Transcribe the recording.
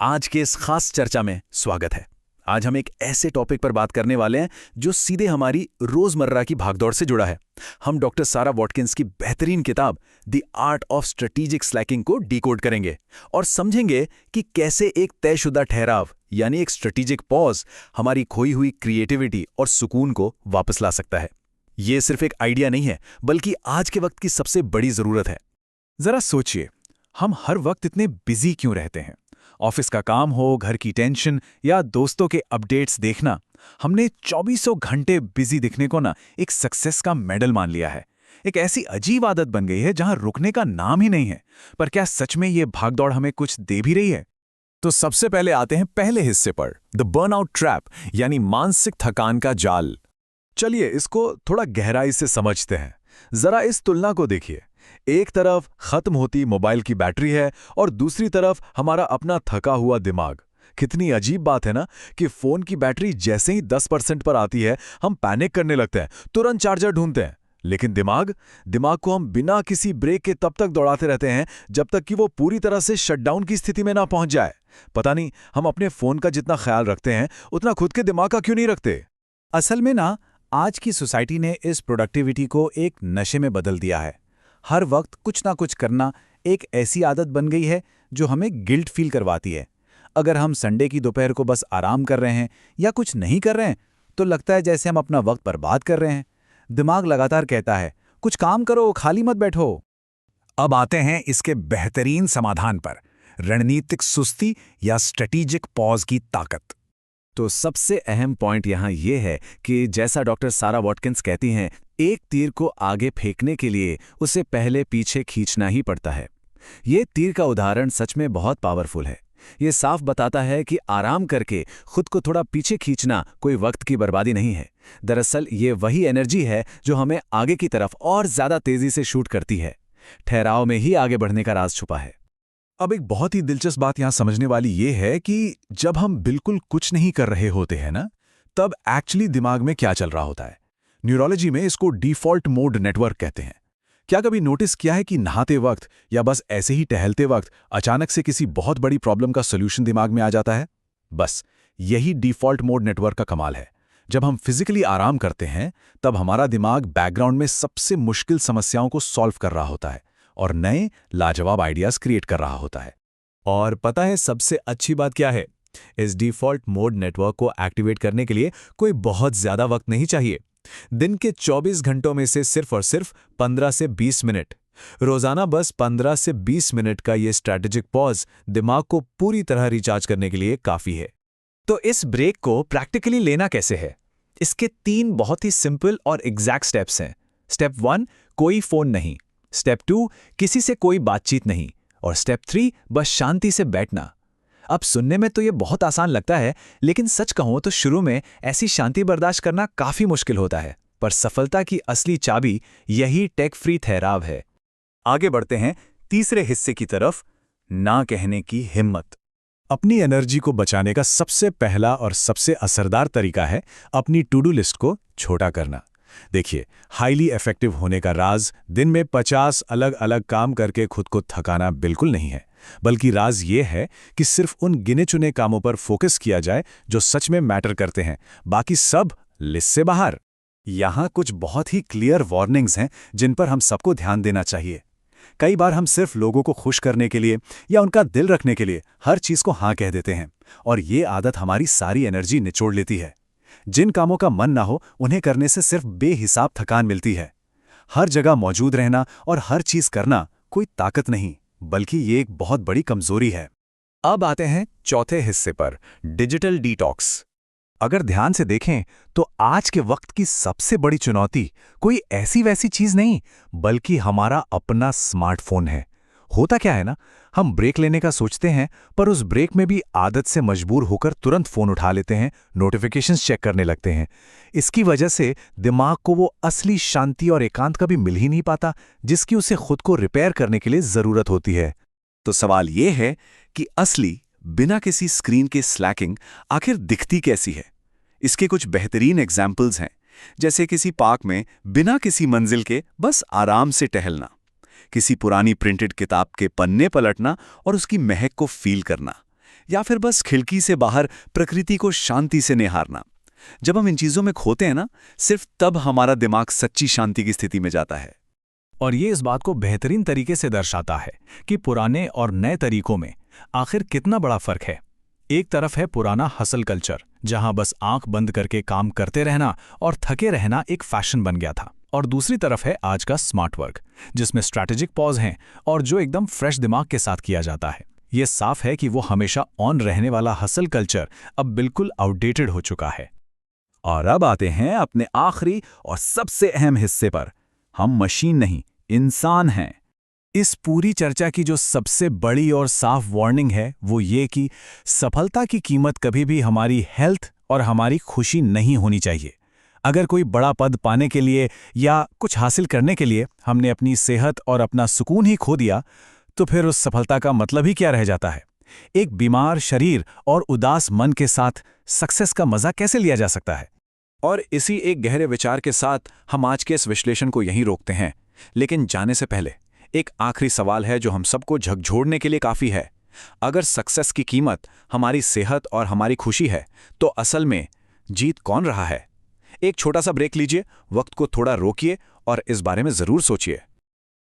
आज के इस खास चर्चा में स्वागत है। आज हम एक ऐसे टॉपिक पर बात करने वाले हैं जो सीधे हमारी रोजमर्रा की भागदौड़ से जुड़ा है। हम डॉक्टर सारा वॉटकिंस की बेहतरीन किताब the art of strategic Slaking को डिकोड करेंगे और समझेंगे कि कैसे एक तयशुदा ठहराव यानी एक स्ट्रेटेजिक पॉज हमारी खोई हुई क्रिएटिविटी और सुकून को वापस ला सकता है। ये सिर्फ एक आइडिया नहीं है, बल्कि आज के वक्त की सबसे बड़ी जरूरत है। जरा सोचिए, हम हर वक्त इतने बिजी क्यों रहते हैं? ऑफिस का काम हो, घर की टेंशन या दोस्तों के अपडेट्स देखना, हमने चौबीसों घंटे बिजी दिखने को ना एक सक्सेस का मेडल मान लिया है। एक ऐसी अजीब आदत बन गई है जहां रुकने का नाम ही नहीं है। पर क्या सच में ये भागदौड़ हमें कुछ दे भी रही है? तो सबसे पहले आते हैं पहले हिस्से पर, द बर्नआउट ट्रैप, यानी मानसिक थकान का जाल। चलिए इसको थोड़ा गहराई से समझते हैं। जरा इस तुलना को देखिए। एक तरफ खत्म होती मोबाइल की बैटरी है और दूसरी तरफ हमारा अपना थका हुआ दिमाग। कितनी अजीब बात है ना कि फोन की बैटरी जैसे ही 10% पर आती है हम पैनिक करने लगते हैं, तुरंत चार्जर ढूंढते हैं। लेकिन दिमाग को हम बिना किसी ब्रेक के तब तक दौड़ाते रहते हैं जब तक कि वो पूरी तरह से शटडाउन की स्थिति में ना पहुंच जाए। पता नहीं हम अपने फोन का जितना ख्याल रखते हैं उतना खुद के दिमाग का क्यों नहीं रखते। असल में ना, आज की सोसाइटी ने इस प्रोडक्टिविटी को एक नशे में बदल दिया है। हर वक्त कुछ ना कुछ करना एक ऐसी आदत बन गई है जो हमें गिल्ट फील करवाती है। अगर हम संडे की दोपहर को बस आराम कर रहे हैं या कुछ नहीं कर रहे हैं तो लगता है जैसे हम अपना वक्त बर्बाद कर रहे हैं। दिमाग लगातार कहता है, कुछ काम करो, खाली मत बैठो। अब आते हैं इसके बेहतरीन समाधान पर, रणनीतिक सुस्ती या स्ट्रेटेजिक पॉज की ताकत। तो सबसे अहम पॉइंट यहाँ ये है कि जैसा डॉक्टर सारा वॉटकिंस कहती हैं, एक तीर को आगे फेंकने के लिए उसे पहले पीछे खींचना ही पड़ता है। ये तीर का उदाहरण सच में बहुत पावरफुल है। ये साफ बताता है कि आराम करके खुद को थोड़ा पीछे खींचना कोई वक्त की बर्बादी नहीं है। दरअसल ये वही एनर्जी है जो हमें आगे की तरफ और ज्यादा तेजी से शूट करती है। ठहराव में ही आगे बढ़ने का राज छुपा है। अब एक बहुत ही दिलचस्प बात यहां समझने वाली ये है कि जब हम बिल्कुल कुछ नहीं कर रहे होते हैं ना, तब एक्चुअली दिमाग में क्या चल रहा होता है। न्यूरोलॉजी में इसको डिफॉल्ट मोड नेटवर्क कहते हैं। क्या कभी नोटिस किया है कि नहाते वक्त या बस ऐसे ही टहलते वक्त अचानक से किसी बहुत बड़ी प्रॉब्लम का सॉल्यूशन दिमाग में आ जाता है? बस यही डिफॉल्ट मोड नेटवर्क का कमाल है। जब हम फिजिकली आराम करते हैं तब हमारा दिमाग बैकग्राउंड में सबसे मुश्किल समस्याओं को सॉल्व कर रहा होता है और नए लाजवाब आइडियाज क्रिएट कर रहा होता है। और पता है सबसे अच्छी बात क्या है? इस डिफ़ॉल्ट मोड नेटवर्क को एक्टिवेट करने के लिए कोई बहुत ज़्यादा वक्त नहीं चाहिए। दिन के 24 घंटों में से सिर्फ और सिर्फ 15 से 20 मिनट, रोजाना बस 15 से 20 मिनट का ये स्ट्रैटेजिक पॉज दिमाग को पूरी तरह रिचार्ज करने के लिए काफ़ी है। तो इस ब्रेक को प्रैक्टिकली लेना कैसे है? इसके 3 बहुत ही सिंपल और एग्जैक्ट स्टेप्स हैं। स्टेप 1, कोई फ़ोन नहीं। स्टेप 2, किसी से कोई बातचीत नहीं। और स्टेप 3, बस शांति से बैठना। अब सुनने में तो ये बहुत आसान लगता है, लेकिन सच कहूं तो शुरू में ऐसी शांति बर्दाश्त करना काफ़ी मुश्किल होता है। पर सफलता की असली चाबी यही टेक फ्री ठहराव है। आगे बढ़ते हैं तीसरे हिस्से की तरफ, ना कहने की हिम्मत। अपनी एनर्जी को बचाने का सबसे पहला और सबसे असरदार तरीका है अपनी टू डू लिस्ट को छोटा करना। देखिए, हाईली इफेक्टिव होने का राज दिन में 50 अलग अलग काम करके खुद को थकाना बिल्कुल नहीं है, बल्कि राज ये है कि सिर्फ उन गिने चुने कामों पर फोकस किया जाए जो सच में मैटर करते हैं। बाकी सब लिस्ट से बाहर। यहाँ कुछ बहुत ही क्लियर वार्निंग्स हैं जिन पर हम सबको ध्यान देना चाहिए। कई बार हम सिर्फ लोगों को खुश करने के लिए या उनका दिल रखने के लिए हर चीज को हाँ कह देते हैं, और ये आदत हमारी सारी एनर्जी निचोड़ लेती है। जिन कामों का मन ना हो उन्हें करने से सिर्फ बेहिसाब थकान मिलती है। हर जगह मौजूद रहना और हर चीज करना कोई ताकत नहीं, बल्कि ये एक बहुत बड़ी कमजोरी है। अब आते हैं चौथे हिस्से पर, डिजिटल डिटॉक्स। अगर ध्यान से देखें तो आज के वक्त की सबसे बड़ी चुनौती कोई ऐसी वैसी चीज नहीं, बल्कि हमारा अपना स्मार्टफोन है। होता क्या है ना, हम ब्रेक लेने का सोचते हैं, पर उस ब्रेक में भी आदत से मजबूर होकर तुरंत फोन उठा लेते हैं, नोटिफिकेशंस चेक करने लगते हैं। इसकी वजह से दिमाग को वो असली शांति और एकांत कभी मिल ही नहीं पाता जिसकी उसे खुद को रिपेयर करने के लिए जरूरत होती है। तो सवाल ये है कि असली बिना किसी स्क्रीन के स्लैकिंग आखिर दिखती कैसी है? इसके कुछ बेहतरीन एग्जाम्पल्स हैं, जैसे किसी पार्क में बिना किसी मंजिल के बस आराम से टहलना, किसी पुरानी प्रिंटेड किताब के पन्ने पलटना और उसकी महक को फील करना, या फिर बस खिड़की से बाहर प्रकृति को शांति से निहारना। जब हम इन चीज़ों में खोते हैं ना, सिर्फ तब हमारा दिमाग सच्ची शांति की स्थिति में जाता है। और ये इस बात को बेहतरीन तरीके से दर्शाता है कि पुराने और नए तरीकों में आखिर कितना बड़ा फर्क है। एक तरफ है पुराना हसल कल्चर, जहां बस आंख बंद करके काम करते रहना और थके रहना एक फैशन बन गया था, और दूसरी तरफ है आज का स्मार्ट वर्क, जिसमें स्ट्रैटेजिक पॉज हैं और जो एकदम फ्रेश दिमाग के साथ किया जाता है। ये साफ है कि वो हमेशा ऑन रहने वाला हसल कल्चर अब बिल्कुल आउटडेटेड हो चुका है। और अब आते हैं अपने आखिरी और सबसे अहम हिस्से पर। हम मशीन नहीं, इंसान हैं। इस पूरी चर्चा की जो सबसे बड़ी और साफ वार्निंग है वो ये कि सफलता की कीमत कभी भी हमारी हेल्थ और हमारी खुशी नहीं होनी चाहिए। अगर कोई बड़ा पद पाने के लिए या कुछ हासिल करने के लिए हमने अपनी सेहत और अपना सुकून ही खो दिया, तो फिर उस सफलता का मतलब ही क्या रह जाता है? एक बीमार शरीर और उदास मन के साथ सक्सेस का मजा कैसे लिया जा सकता है? और इसी एक गहरे विचार के साथ हम आज के इस विश्लेषण को यहीं रोकते हैं। लेकिन जाने से पहले एक आखिरी सवाल है जो हम सबको झकझोरने के लिए काफ़ी है। अगर सक्सेस की कीमत हमारी सेहत और हमारी खुशी है, तो असल में जीत कौन रहा है? एक छोटा सा ब्रेक लीजिए, वक्त को थोड़ा रोकिए और इस बारे में ज़रूर सोचिए।